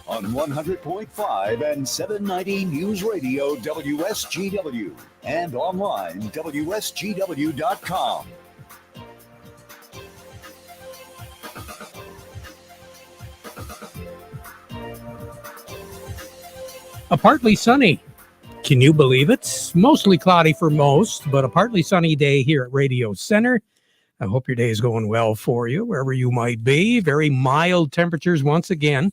on 100.5 and 790 News Radio WSGW and online WSGW.com. A partly sunny. Can you believe it? Mostly cloudy for most, but a partly sunny day here at Radio Center. I hope your day is going well for you, wherever you might be. Very mild temperatures once again.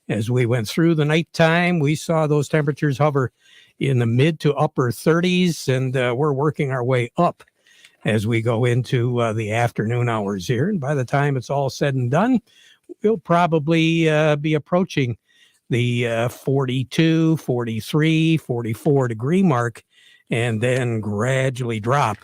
As we went through the nighttime, we saw those temperatures hover in the mid to upper 30s, and we're working our way up as we go into the afternoon hours here. And by the time it's all said and done, we'll probably be approaching the 42, 43, 44 degree mark, and then gradually drop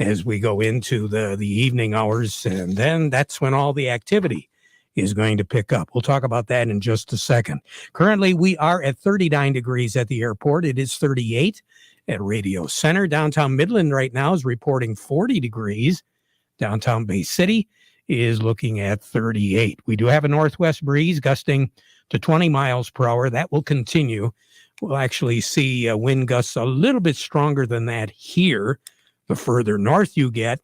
as we go into the evening hours. And then that's when all the activity is going to pick up. We'll talk about that in just a second. Currently, we are at 39 degrees at the airport. It is 38 at Radio Center. Downtown Midland right now is reporting 40 degrees. Downtown Bay City is looking at 38. We do have a northwest breeze gusting to 20 miles per hour. That will continue. We'll actually see wind gusts a little bit stronger than that here. The further north you get,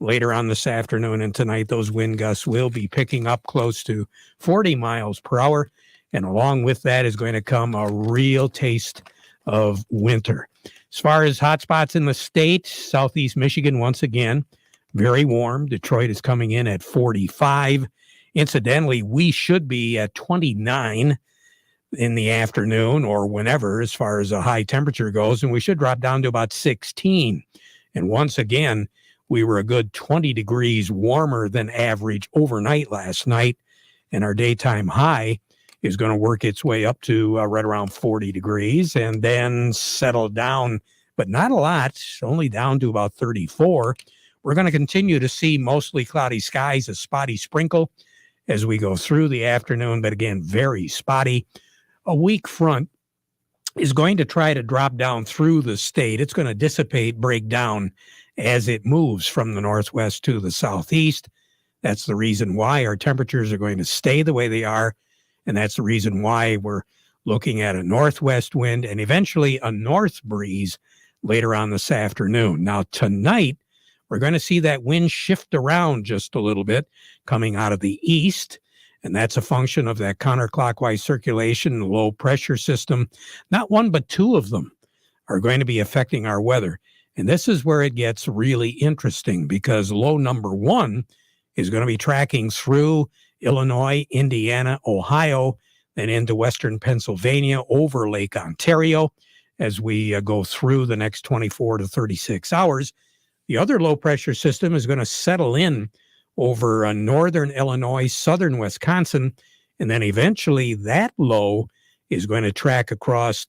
later on this afternoon and tonight, those wind gusts will be picking up close to 40 miles per hour. And along with that is going to come a real taste of winter. As far as hot spots in the state, southeast Michigan, once again, very warm. Detroit is coming in at 45. Incidentally, we should be at 29 in the afternoon or whenever as far as a high temperature goes, and we should drop down to about 16. And once again, we were a good 20 degrees warmer than average overnight last night, and our daytime high is going to work its way up to right around 40 degrees and then settle down, but not a lot, only down to about 34. We're going to continue to see mostly cloudy skies, a spotty sprinkle as we go through the afternoon, but again, very spotty. A weak front is going to try to drop down through the state. It's going to dissipate, break down as it moves from the northwest to the southeast. That's the reason why our temperatures are going to stay the way they are, and that's the reason why we're looking at a northwest wind and eventually a north breeze later on this afternoon. Now, tonight, we're going to see that wind shift around just a little bit coming out of the east, and that's a function of that counterclockwise circulation, the low pressure system. Not one, but two of them are going to be affecting our weather. And this is where it gets really interesting because low number one is going to be tracking through Illinois, Indiana, Ohio, then into western Pennsylvania over Lake Ontario as we go through the next 24 to 36 hours. The other low-pressure system is going to settle in over northern Illinois, southern Wisconsin, and then eventually that low is going to track across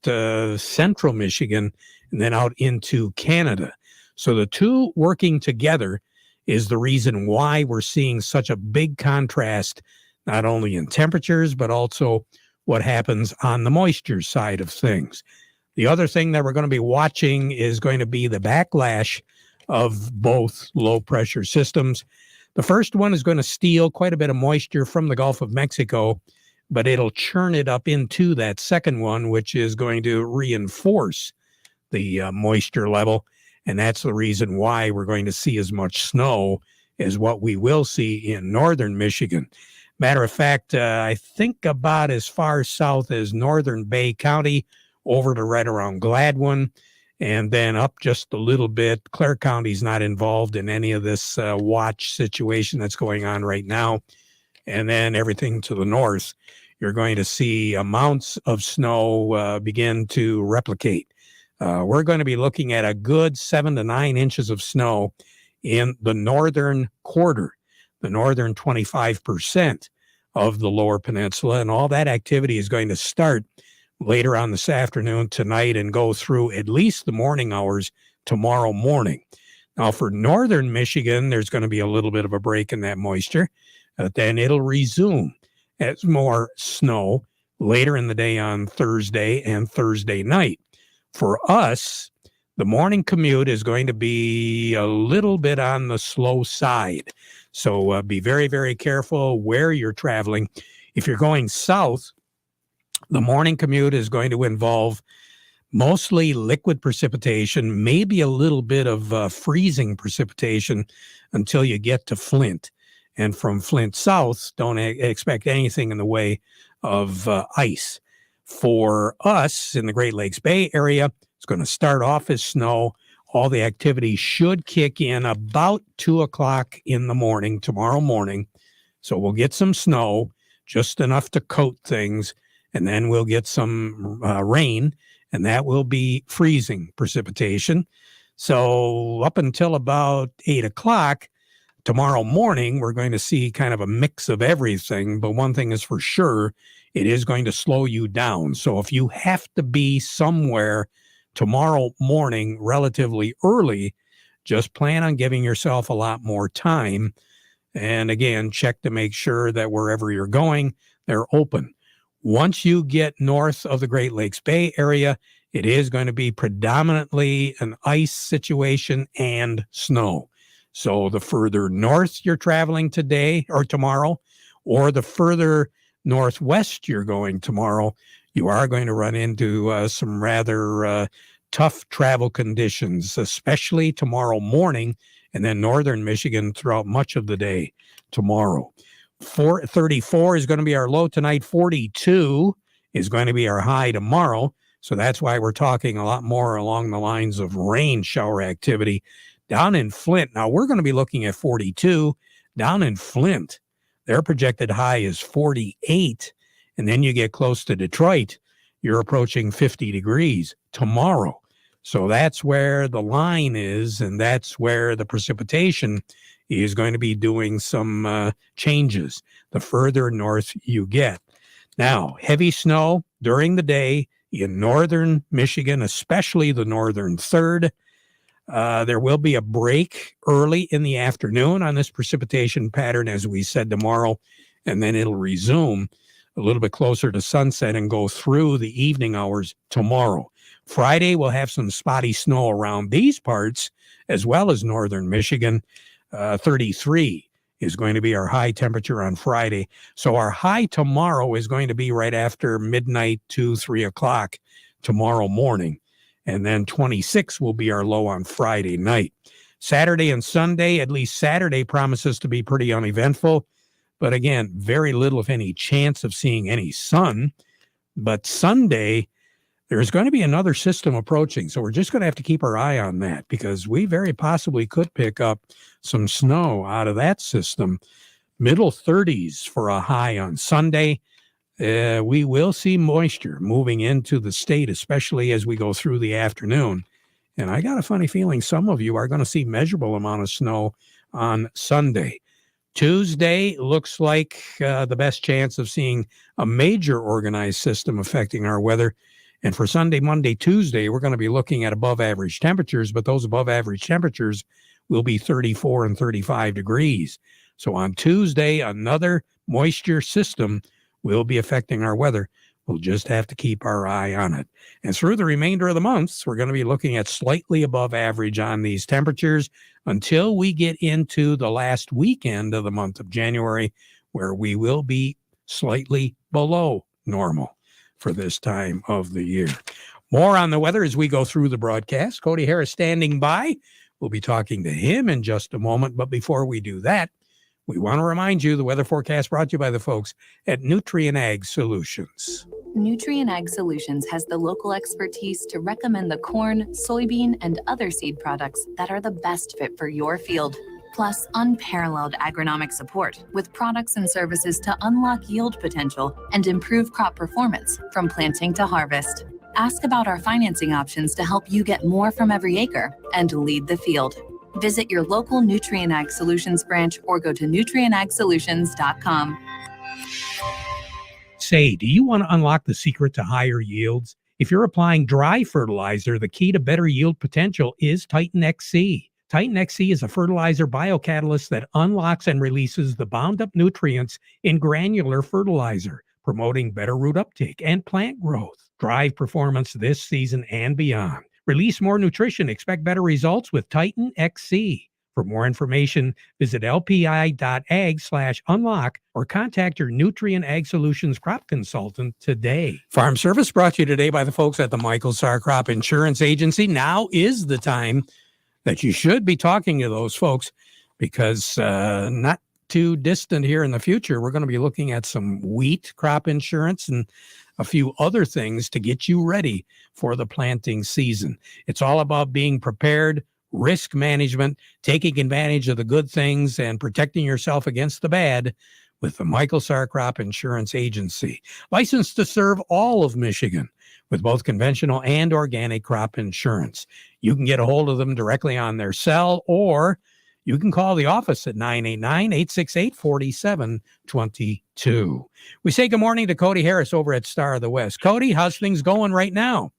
central Michigan and then out into Canada. So the two working together is the reason why we're seeing such a big contrast, not only in temperatures, but also what happens on the moisture side of things. The other thing that we're going to be watching is going to be the backlash of both low-pressure systems. The first one is going to steal quite a bit of moisture from the Gulf of Mexico, but it'll churn it up into that second one, which is going to reinforce the moisture level. And that's the reason why we're going to see as much snow as what we will see in northern Michigan. Matter of fact, I think about as far south as northern Bay County over to right around Gladwin, and then up just a little bit. Clare County's not involved in any of this watch situation that's going on right now. And then everything to the north, you're going to see amounts of snow begin to replicate. We're going to be looking at a good 7 to 9 inches of snow in the northern quarter, the northern 25% of the lower peninsula. And all that activity is going to start later on this afternoon, tonight, and go through at least the morning hours tomorrow morning. Now, for northern Michigan, there's going to be a little bit of a break in that moisture. Then it'll resume as more snow later in the day on Thursday and Thursday night. For us, the morning commute is going to be a little bit on the slow side. So be very, very careful where you're traveling. If you're going south, The morning commute is going to involve mostly liquid precipitation, maybe a little bit of freezing precipitation until you get to Flint. And from Flint south, don't expect anything in the way of ice. For us in the Great Lakes Bay area, it's going to start off as snow. All the activity should kick in about 2 o'clock in the morning, tomorrow morning. So we'll get some snow, just enough to coat things, and then we'll get some rain, and that will be freezing precipitation. So up until about 8 o'clock tomorrow morning, we're going to see kind of a mix of everything. But one thing is for sure, it is going to slow you down. So if you have to be somewhere tomorrow morning relatively early, just plan on giving yourself a lot more time. And again, check to make sure that wherever you're going, they're open. Once you get north of the Great Lakes Bay area, it is going to be predominantly an ice situation and snow. So the further north you're traveling today or tomorrow, or the further northwest you're going tomorrow, you are going to run into some rather tough travel conditions, especially tomorrow morning, and then northern Michigan throughout much of the day tomorrow. 34 is going to be our low tonight. 42 is going to be our high tomorrow. So that's why we're talking a lot more along the lines of rain shower activity down in Flint. Now we're going to be looking at 42 down in Flint. Their projected high is 48. And then you get close to Detroit, you're approaching 50 degrees tomorrow. So that's where the line is, and that's where the precipitation is going to be doing some changes the further north you get. Now, heavy snow during the day in northern Michigan, especially the northern third. There will be a break early in the afternoon on this precipitation pattern, as we said, tomorrow, and then it'll resume a little bit closer to sunset and go through the evening hours tomorrow. Friday, we'll have some spotty snow around these parts, as well as northern Michigan. 33 is going to be our high temperature on Friday. So our high tomorrow is going to be right after midnight to 3 o'clock tomorrow morning. And then 26 will be our low on Friday night. Saturday and Sunday, at least Saturday, promises to be pretty uneventful. But again, very little, if any, chance of seeing any sun. But Sunday, there's going to be another system approaching. So we're just going to have to keep our eye on that, because we very possibly could pick up some snow out of that system. Middle 30s for a high on Sunday. We will see moisture moving into the state, especially as we go through the afternoon. And I got a funny feeling some of you are going to see measurable amount of snow on Sunday. Tuesday looks like the best chance of seeing a major organized system affecting our weather. And for Sunday, Monday, Tuesday, we're going to be looking at above average temperatures, but those above average temperatures will be 34 and 35 degrees. So on Tuesday, another moisture system will be affecting our weather. We'll just have to keep our eye on it. And through the remainder of the months, we're going to be looking at slightly above average on these temperatures until we get into the last weekend of the month of January, where we will be slightly below normal for this time of the year. More on the weather as we go through the broadcast. Cody Harris standing by. We'll be talking to him in just a moment. But before we do that, we want to remind you the weather forecast brought to you by the folks at Nutrien Ag Solutions. Nutrien Ag Solutions has the local expertise to recommend the corn, soybean, and other seed products that are the best fit for your field. Plus, unparalleled agronomic support with products and services to unlock yield potential and improve crop performance from planting to harvest. Ask about our financing options to help you get more from every acre and lead the field. Visit your local Nutrien Ag Solutions branch or go to nutrienagsolutions.com. Say, do you want to unlock the secret to higher yields? If you're applying dry fertilizer, the key to better yield potential is Titan XC. Titan XC is a fertilizer biocatalyst that unlocks and releases the bound up nutrients in granular fertilizer, promoting better root uptake and plant growth. Drive performance this season and beyond. Release more nutrition. Expect better results with Titan XC. For more information, visit lpi.ag/unlock or contact your Nutrien Ag Solutions crop consultant today. Farm Service brought to you today by the folks at the Michael Sarr Crop Insurance Agency. Now is the time that you should be talking to those folks, because not too distant here in the future, we're going to be looking at some wheat crop insurance and a few other things to get you ready for the planting season. It's all about being prepared, risk management, taking advantage of the good things, and protecting yourself against the bad with the Michael Sarr Crop Insurance Agency. Licensed to serve all of Michigan with both conventional and organic crop insurance. You can get a hold of them directly on their cell, or you can call the office at 989-868-4722. We say good morning to Cody Harris over at Star of the West. Cody, how's things going right now?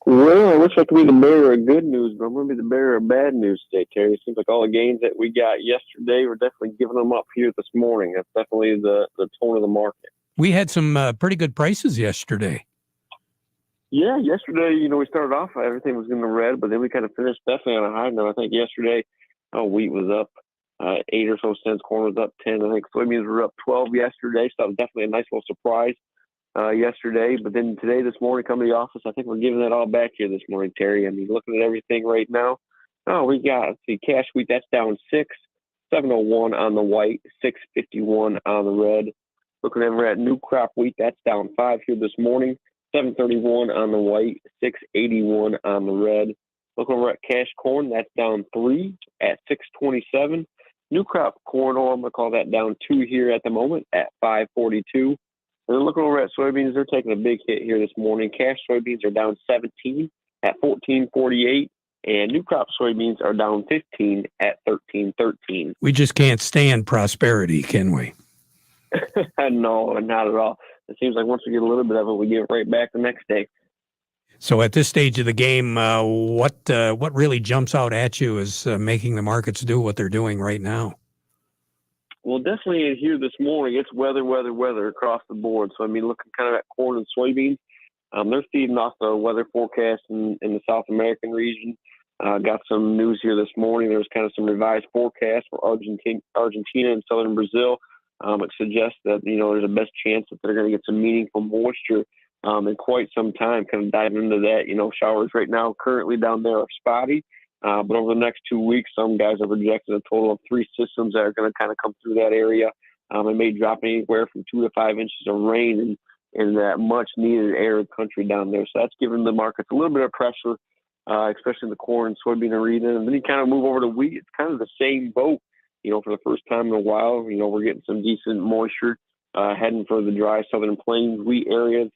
Well, I wish I could be the bearer of good news, but I'm going to be the bearer of bad news today, Terry. It seems like all the gains that we got yesterday, we're definitely giving them up here this morning. That's definitely the tone of the market. We had some pretty good prices yesterday. Yeah, yesterday, we started off, everything was in the red, but then we kind of finished definitely on a high note. I think yesterday, wheat was up 8 or so cents, corn was up 10. I think soybeans were up 12 yesterday, so that was definitely a nice little surprise yesterday. But then today, this morning, coming to the office, I think we're giving that all back here this morning, Terry. I mean, looking at everything right now, we got, cash wheat, that's down 6, 701 on the white, 651 on the red. Looking over at new crop wheat, that's down 5 here this morning. 731 on the white, 681 on the red. Looking over at cash corn, that's down 3 at 627. New crop corn oil, I'm going to call that down 2 here at the moment at 542. And then looking over at soybeans, they're taking a big hit here this morning. Cash soybeans are down 17 at 1448. And new crop soybeans are down 15 at 1313. We just can't stand prosperity, can we? No, not at all. It seems like once we get a little bit of it, we give it right back the next day. So at this stage of the game, what really jumps out at you is making the markets do what they're doing right now? Well, definitely in here this morning, it's weather across the board. So, I mean, looking kind of at corn and soybeans, they're feeding off the weather forecast in the South American region. Got some news here this morning. There's kind of some revised forecasts for Argentina and southern Brazil. It suggests that, there's a best chance that they're going to get some meaningful moisture in quite some time. Kind of diving into that, showers right now currently down there are spotty. But over the next 2 weeks, some guys are projecting a total of 3 systems that are going to kind of come through that area. It may drop anywhere from 2 to 5 inches of rain in that much needed arid country down there. So that's giving the markets a little bit of pressure, especially in the corn and soybean arena. And then you kind of move over to wheat. It's kind of the same boat. For the first time in a while, we're getting some decent moisture heading for the dry southern plains wheat areas.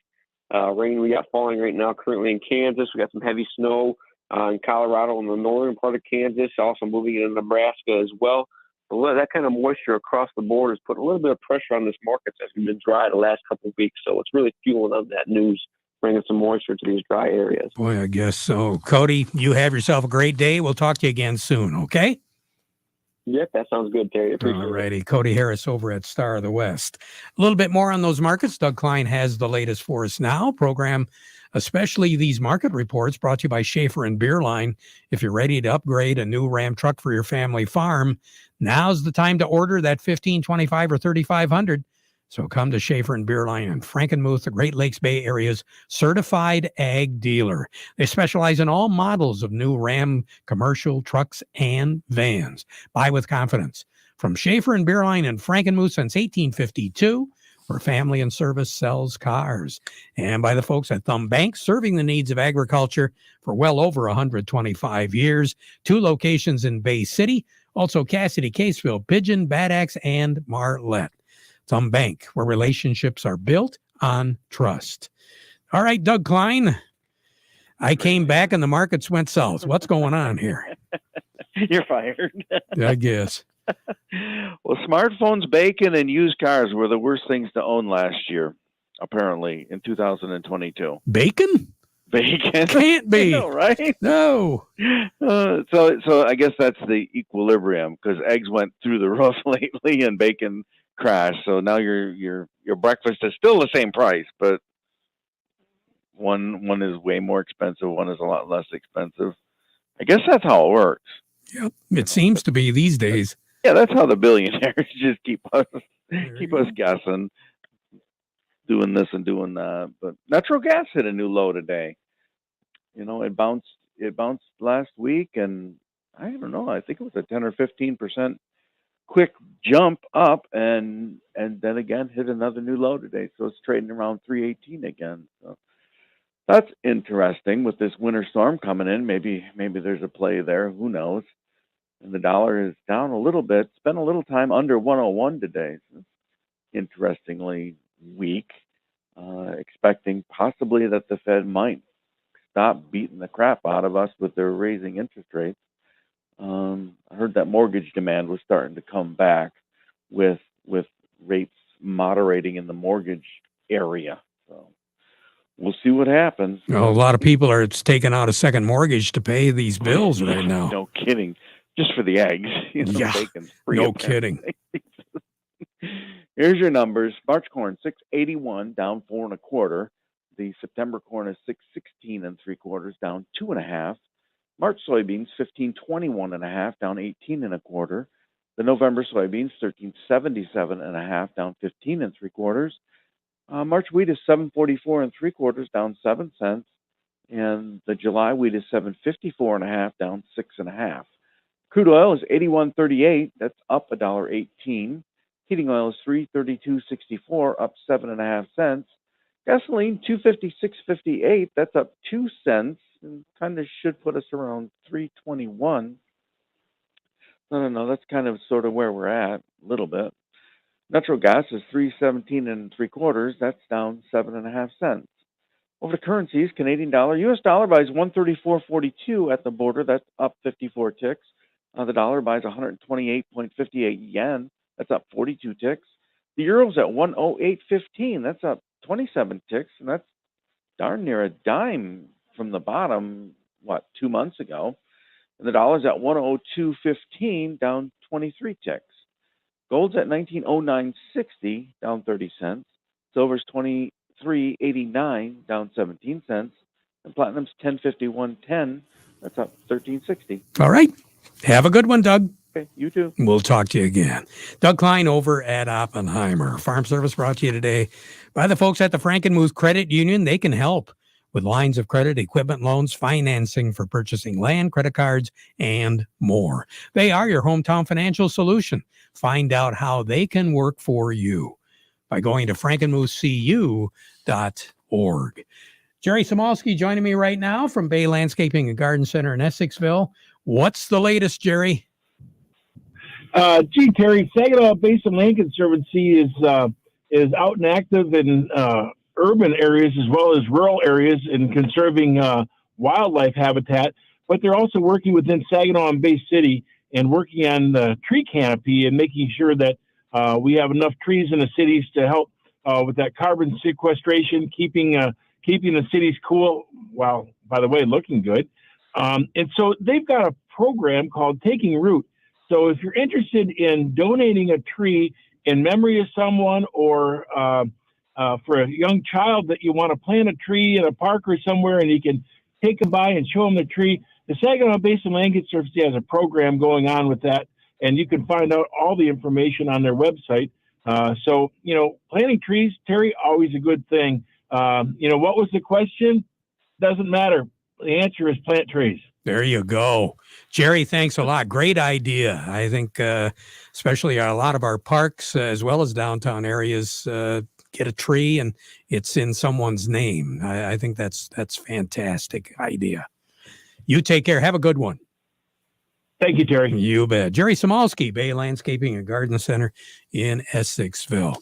Rain we got falling right now currently in Kansas. We got some heavy snow in Colorado and the northern part of Kansas, also moving into Nebraska as well. But that kind of moisture across the board has put a little bit of pressure on this market as we've been dry the last couple of weeks. So it's really fueling up that news, bringing some moisture to these dry areas. Boy, I guess so. Cody, you have yourself a great day. We'll talk to you again soon, okay? Yep, that sounds good, Terry. Appreciate All righty. Cody Harris over at Star of the West. A little bit more on those markets. Doug Klein has the latest for us now. Program, especially these market reports, brought to you by Schaefer and Beerline. If you're ready to upgrade a new Ram truck for your family farm, now's the time to order that 1525 or 3500. So come to Schaefer and Beerline in Frankenmuth, the Great Lakes Bay Area's certified ag dealer. They specialize in all models of new Ram commercial trucks and vans. Buy with confidence. From Schaefer and Beerline in Frankenmuth since 1852, where family and service sells cars. And by the folks at Thumb Bank, serving the needs of agriculture for well over 125 years. 2 locations in Bay City, also Cassidy, Caseville, Pigeon, Bad Axe, and Marlette. Thumb Bank, where relationships are built on trust. All right, Doug Klein, I came back and the markets went south. What's going on here? You're fired. I guess. Well, smartphones, bacon, and used cars were the worst things to own last year, apparently, in 2022. Bacon? Bacon? Can't be. I know, right? No. So I guess that's the equilibrium, because eggs went through the roof lately and bacon crashed. So now your breakfast is still the same price, but one is way more expensive, one is a lot less expensive. I guess that's how it works. Yep. It seems to be these days. Yeah, that's how the billionaires just keep us guessing, doing this and doing that. But natural gas hit a new low today. It bounced last week, and I don't know, I think it was a 10 or 15% quick jump up, and then again hit another new low today. So it's trading around 318 again. So that's interesting with this winter storm coming in. Maybe there's a play there. Who knows? And the dollar is down a little bit. Spent a little time under 101 today. So interestingly weak. Expecting possibly that the Fed might stop beating the crap out of us with their raising interest rates. I heard that mortgage demand was starting to come back with rates moderating in the mortgage area. So we'll see what happens. Well, a lot of people are taking out a second mortgage to pay these bills right now. No kidding. Just for the eggs. Yeah, bacon's free, no apparently. kidding. Here's your numbers. March corn, 681, down 4 1/4. The September corn is 616 3/4, down 2 1/2. March soybeans, 1521 1/2, down 18 1/4. The November soybeans, 1377 1/2, down 15 3/4. March wheat is 744 3/4, down 7 cents. And the July wheat is 754 1/2, down 6 1/2. Crude oil is 81.38. That's up $1.18. Heating oil is 332.64, up 7 1/2 cents. Gasoline 256.58. That's up 2 cents, and kind of should put us around 321. I don't know. That's kind of sort of where we're at a little bit. Natural gas is 317 3/4. That's down 7 1/2 cents. Over to currencies, Canadian dollar, U.S. dollar buys 134.42 at the border. That's up 54 ticks. The dollar buys 128.58 yen. That's up 42 ticks. The euro's at 108.15. That's up 27 ticks, and that's darn near a dime from the bottom, 2 months ago. And the dollar's at 102.15, down 23 ticks. Gold's at 1909.60, down 30 cents. Silver's 23.89, down 17 cents. And platinum's 1051.10. That's up 13.60. All right. Have a good one, Doug. Okay, you too. We'll talk to you again. Doug Klein over at Oppenheimer. Farm Service brought to you today by the folks at the Frankenmuth Credit Union. They can help with lines of credit, equipment loans, financing for purchasing land, credit cards, and more. They are your hometown financial solution. Find out how they can work for you by going to frankenmuthcu.org. Jerry Samolsky joining me right now from Bay Landscaping and Garden Center in Essexville. What's the latest, Jerry? Terry, Saginaw Basin Land Conservancy is out and active in urban areas as well as rural areas in conserving wildlife habitat, but they're also working within Saginaw and Bay City and working on the tree canopy and making sure that we have enough trees in the cities to help with that carbon sequestration, keeping the cities cool while, by the way, looking good. And so they've got a program called Taking Root. So if you're interested in donating a tree in memory of someone or for a young child that you want to plant a tree in a park or somewhere and you can take them by and show them the tree, the Saginaw Basin Land Conservancy has a program going on with that, and you can find out all the information on their website. So, planting trees, Terry, always a good thing. What was the question? Doesn't matter. The answer is plant trees. There you go. Jerry, thanks a lot. Great idea. I think especially a lot of our parks as well as downtown areas get a tree and it's in someone's name. I think that's fantastic idea. You take care. Have a good one. Thank you, Terry. You bet. Jerry Samolsky, Bay Landscaping and Garden Center in Essexville.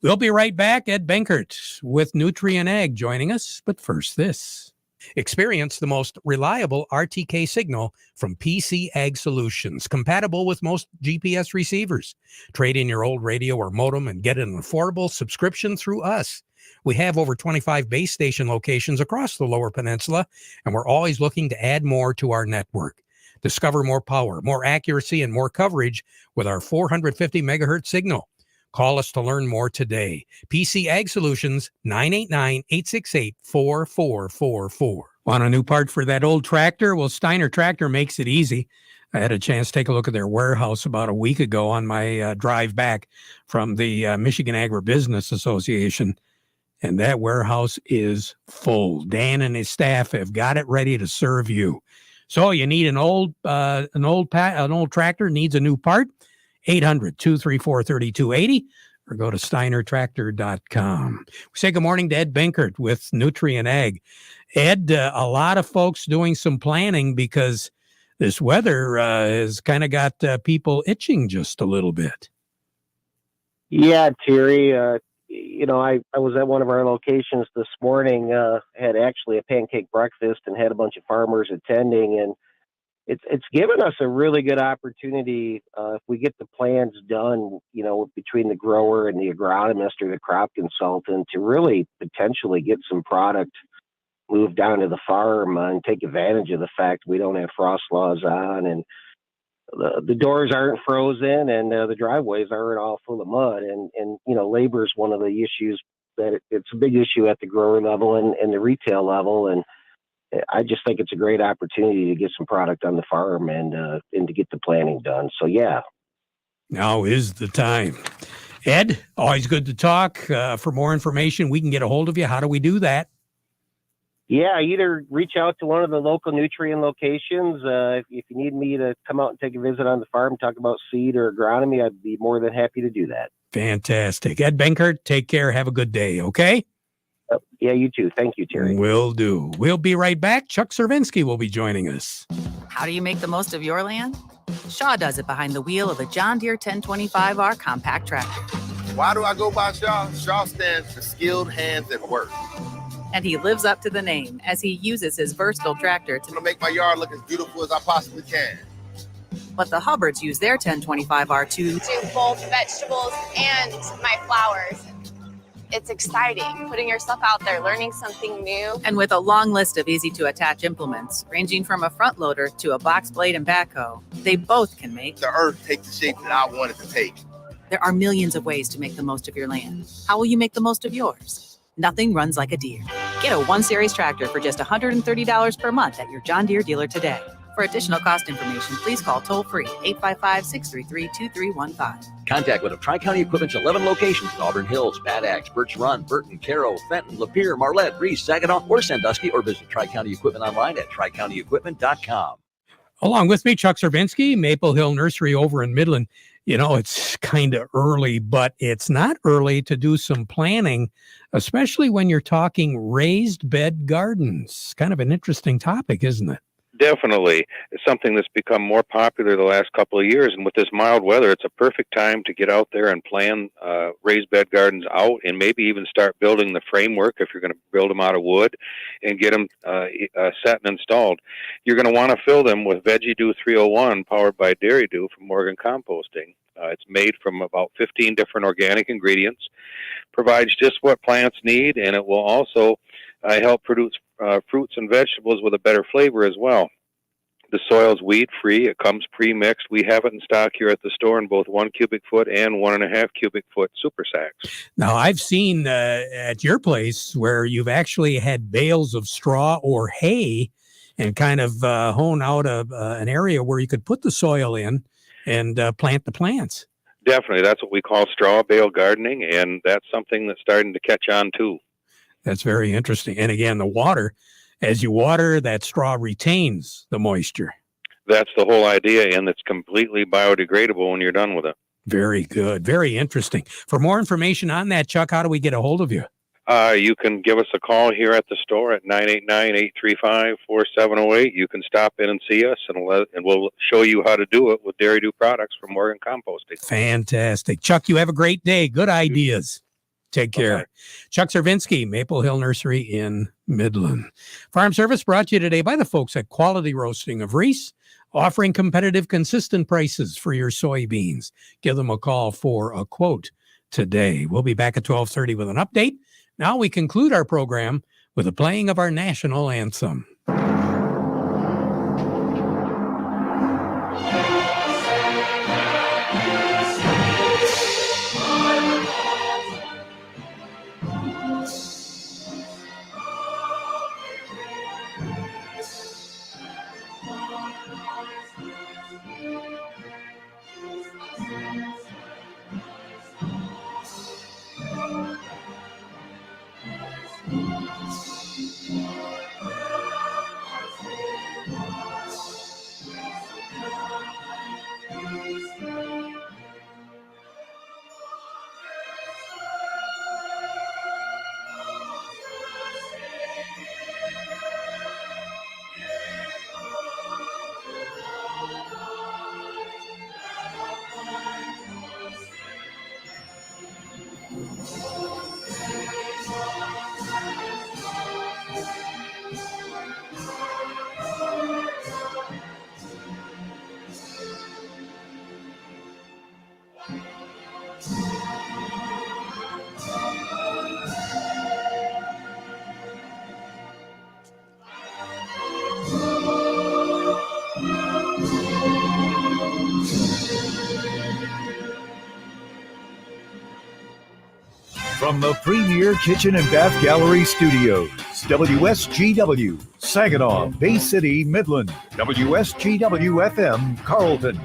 We'll be right back. Ed Benkert with Nutrien Ag joining us. But first, this. Experience the most reliable RTK signal from PC Ag Solutions, compatible with most GPS receivers. Trade in your old radio or modem and get an affordable subscription through us. We have over 25 base station locations across the Lower Peninsula, and we're always looking to add more to our network. Discover more power, more accuracy, and more coverage with our 450 megahertz signal. Call us to learn more today. PC Ag Solutions, 989-868-4444. Want a new part for that old tractor? Well, Steiner Tractor makes it easy. I had a chance to take a look at their warehouse about a week ago on my drive back from the Michigan Agribusiness Association. And that warehouse is full. Dan and his staff have got it ready to serve you. So you need an old tractor, needs a new part, 800-234-3280, or go to steinertractor.com. We say good morning to Ed Benkert with Nutrien Ag. Ed, a lot of folks doing some planning because this weather has kind of got people itching just a little bit. Yeah, Terry, I was at one of our locations this morning, had actually a pancake breakfast and had a bunch of farmers attending, and it's given us a really good opportunity if we get the plans done, between the grower and the agronomist or the crop consultant to really potentially get some product moved down to the farm and take advantage of the fact we don't have frost laws on and the doors aren't frozen and the driveways aren't all full of mud. And labor is one of the issues that it's a big issue at the grower level and the retail level. And I just think it's a great opportunity to get some product on the farm and to get the planning done. So, yeah. Now is the time. Ed, always good to talk. For more information, we can get a hold of you. How do we do that? Yeah, either reach out to one of the local Nutrien locations. If you need me to come out and take a visit on the farm, talk about seed or agronomy, I'd be more than happy to do that. Fantastic. Ed Benkert, take care. Have a good day, okay? Yeah, you too. Thank you, Terry. Will do. We'll be right back. Chuck Cervinsky will be joining us. How do you make the most of your land? Shaw does it behind the wheel of a John Deere 1025R compact tractor. Why do I go by Shaw? Shaw stands for skilled hands at work. And he lives up to the name as he uses his versatile tractor to make my yard look as beautiful as I possibly can. But the Hubbards use their 1025R to do both vegetables and my flowers. It's exciting, putting yourself out there, learning something new. And with a long list of easy-to-attach implements, ranging from a front loader to a box blade and backhoe, they both can make the earth take the shape that I want it to take. There are millions of ways to make the most of your land. How will you make the most of yours? Nothing runs like a Deere. Get a 1-Series tractor for just $130 per month at your John Deere dealer today. For additional cost information, please call toll-free 855-633-2315. Contact one of Tri-County Equipment's 11 locations in Auburn Hills, Bad Axe, Birch Run, Burton, Caro, Fenton, Lapeer, Marlette, Reese, Saginaw, or Sandusky, or visit Tri-County Equipment online at tricountyequipment.com. Along with me, Chuck Cervinsky, Maple Hill Nursery over in Midland. It's kind of early, but it's not early to do some planning, especially when you're talking raised bed gardens. Kind of an interesting topic, isn't it? Definitely. It's something that's become more popular the last couple of years. And with this mild weather, it's a perfect time to get out there and plan raised bed gardens out and maybe even start building the framework if you're going to build them out of wood and get them set and installed. You're going to want to fill them with Veggie Dew 301 powered by Dairy Dew from Morgan Composting. It's made from about 15 different organic ingredients, provides just what plants need, and it will also help produce fruits and vegetables with a better flavor as well. The soil's weed-free. It comes pre-mixed. We have it in stock here at the store in both 1 cubic foot and 1.5 cubic foot super sacks. Now, I've seen at your place where you've actually had bales of straw or hay and kind of hone out an area where you could put the soil in and plant the plants. Definitely. That's what we call straw bale gardening, and that's something that's starting to catch on too. That's very interesting. And again, the water, as you water, that straw retains the moisture. That's the whole idea, and it's completely biodegradable when you're done with it. Very good. Very interesting. For more information on that, Chuck, how do we get a hold of you? You can give us a call here at the store at 989-835-4708. You can stop in and see us, and we'll show you how to do it with Dairy Dew products from Morgan Composting. Fantastic. Chuck, you have a great day. Good ideas. Take care. Okay. Chuck Cervinsky, Maple Hill Nursery in Midland. Farm Service brought to you today by the folks at Quality Roasting of Reese, offering competitive, consistent prices for your soybeans. Give them a call for a quote today. We'll be back at 12:30 with an update. Now we conclude our program with the playing of our national anthem. From the Premier Kitchen and Bath Gallery Studios, WSGW, Saginaw, Bay City, Midland, WSGW FM, Carlton.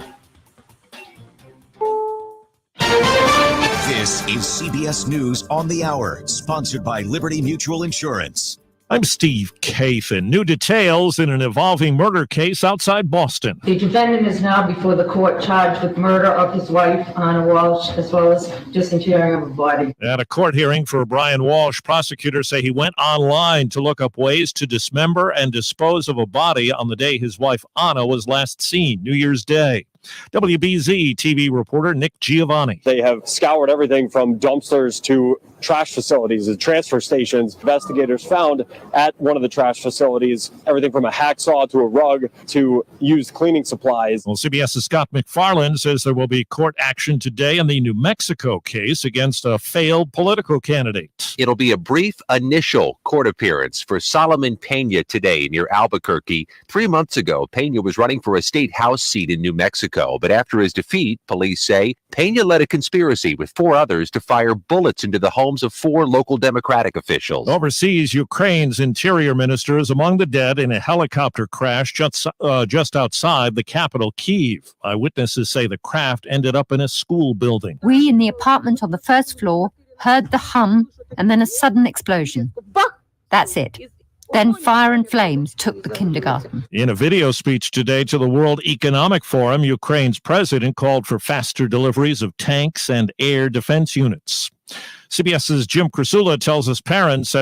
This is CBS News on the Hour, sponsored by Liberty Mutual Insurance. I'm Steve Kathan. New details in an evolving murder case outside Boston. The defendant is now before the court charged with murder of his wife, Anna Walsh, as well as disinterring of a body. At a court hearing for Brian Walsh, prosecutors say he went online to look up ways to dismember and dispose of a body on the day his wife, Anna, was last seen, New Year's Day. WBZ TV reporter Nick Giovanni. They have scoured everything from dumpsters to trash facilities and transfer stations. Investigators found at one of the trash facilities everything from a hacksaw to a rug to used cleaning supplies. Well, CBS's Scott McFarland says there will be court action today in the New Mexico case against a failed political candidate. It'll be a brief initial court appearance for Solomon Pena today near Albuquerque. 3 months ago, Pena was running for a state house seat in New Mexico, but after his defeat, police say Pena led a conspiracy with 4 others to fire bullets into the homes of 4 local Democratic officials. Overseas, Ukraine's interior minister is among the dead in a helicopter crash just outside the capital, Kyiv. Eyewitnesses say the craft ended up in a school building. We in the apartment on the first floor heard the hum and then a sudden explosion. That's it. Then fire and flames took the kindergarten. In a video speech today to the World Economic Forum, Ukraine's president called for faster deliveries of tanks and air defense units. CBS's Jim Krasula tells us parents said